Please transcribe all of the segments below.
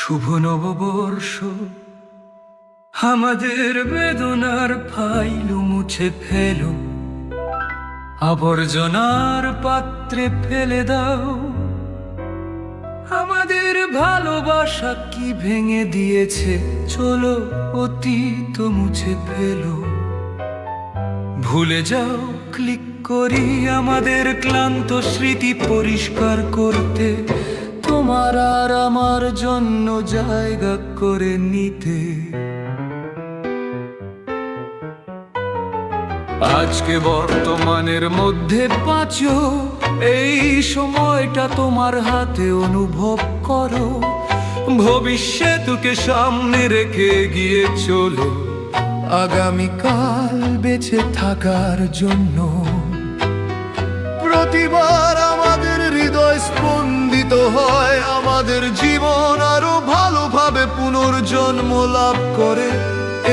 শুভ নববর্ষ আমাদের বেদনার ফাইল মুছে ফেলো, আবর্জনার পাত্রে ফেলে দাও। আমাদের ভালোবাসা কি ভেঙে দিয়েছে, চলো অতীত মুছে ফেলো। ভুলে যাও, ক্লিক করি আমাদের ক্লান্ত স্মৃতি পরিষ্কার করতে, তোমার আর আমার জন্য জায়গা করে নিতে। আজকে বর্তমানের মধ্যে বাঁচো, এই সময়টা তোমার হাতে অনুভব করো। ভবিষ্যৎকে সামনে রেখে গিয়ে চলো, আগামীকাল বেঁচে থাকার জন্য। প্রতিবার আমাদের হৃদয় স্পন্দিত হয়, আমাদের জীবন আরো ভালোভাবে পুনর্জন্ম লাভ করে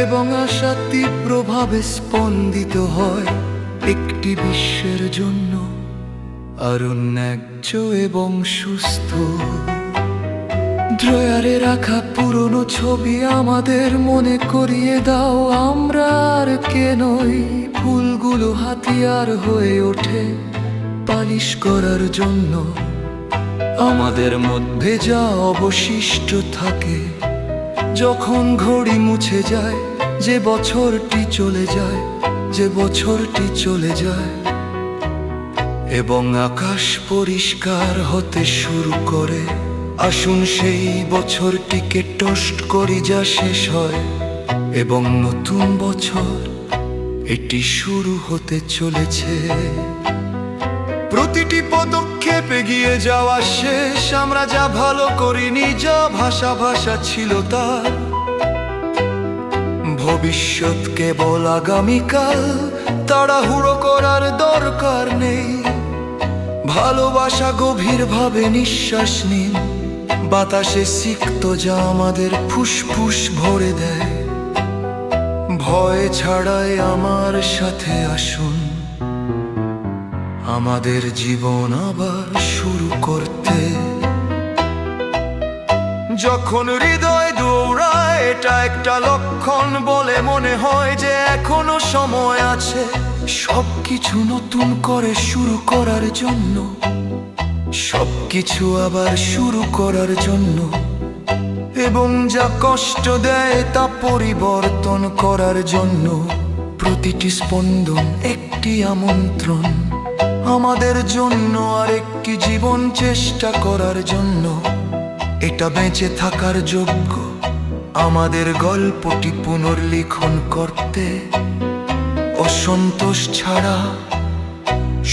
এবং আশা তীব্রভাবে স্পন্দিত হয় একটি বিশ্বের জন্য আরো ন্যায্য এবং সুস্থ। ড্রয়ারে রাখা পুরনো ছবি আমাদের মনে করিয়ে দাও, আমরা আর কেনই ভুলগুলো হাতিয়ার হয়ে ওঠে পালিশ করার জন্য। আমাদের মধ্যে যা অবশিষ্ট থাকে, যখন ঘড়ি মুছে যায়, যে বছরটি চলে যায়, যে বছরটি চলে যায় এবং আকাশ পরিষ্কার হতে শুরু করে, আসুন সেই বছরটিকে টোস্ট করি যা শেষ হয় এবং নতুন বছর এটি শুরু হতে চলেছে। প্রতিটি পদক্ষেপে এগিয়ে যাওয়া শেষ, আমরা যা ভালো করিনি, যা ভাষা ছিল তার। ভবিষ্যৎ কেবল আগামীকাল, তাড়াহুড়ো করার দরকার নেই। ভালোবাসা গভীরভাবে নিঃশ্বাস নিন, বাতাসে সিক্ত যা আমাদের ফুসফুস ভরে দেয়। ভয় ছাড়াই আমার সাথে আসুন, আমাদের জীবন আবার শুরু করতে। যখন হৃদয় দৌড়ায়, এটা একটা লক্ষণ বলে মনে হয় যে এখনো সময় আছে সবকিছু নতুন করে শুরু করার জন্য, সবকিছু আবার শুরু করার জন্য। এবং যা কষ্ট দেয় তা পরিবর্তন করার জন্য। প্রতিটি স্পন্দন একটি আমন্ত্রণ আমাদের জন্য আরেকটি জীবন চেষ্টা করার জন্য। এটা বেঁচে থাকার যোগ্য, আমাদের গল্পটি পুনর্লিখন করতে। অসন্তোষ ছাড়া,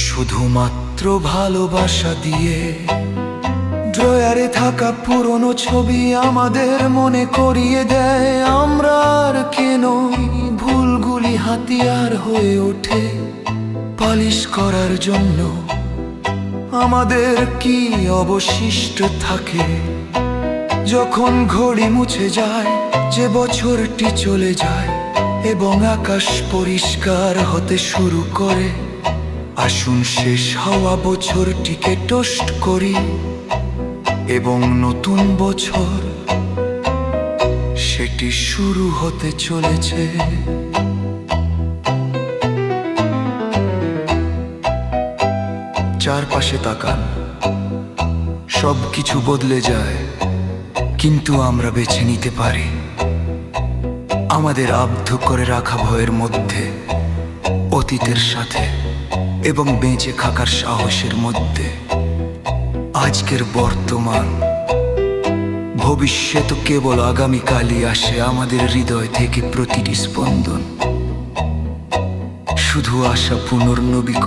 শুধুমাত্র ভালোবাসা দিয়ে। ড্রয়ারে থাকা পুরনো ছবি আমাদের মনে করিয়ে দেয়, আমরা আর কেনই ভুলগুলি হাতিয়ার হয়ে ওঠে পালিশ করার জন্য। আমাদের কি অবশিষ্ট থাকে, যখন ঘড়ি মুছে যায়, যে বছরটি চলে যায় এবং আকাশ পরিষ্কার হতে শুরু করে। আসুন শেষ হওয়া বছরটিকে টোস্ট করি এবং নতুন বছর সেটি শুরু হতে চলেছে। চারপাশে তাকান, সবকিছু বদলে যায়, কিন্তু আমরা বেছে নিতে পারি আমাদের আবদ্ধ করে রাখা ভয়ের মধ্যে, অতীতের সাথে এবং বেঁচে থাকার সাহসের মধ্যে। আজকের বর্তমান, ভবিষ্যৎ কেবল আগামীকালই আসে আমাদের হৃদয় থেকে প্রতিটি স্পন্দন। শুধু আশা পুনর্নবীকরণ।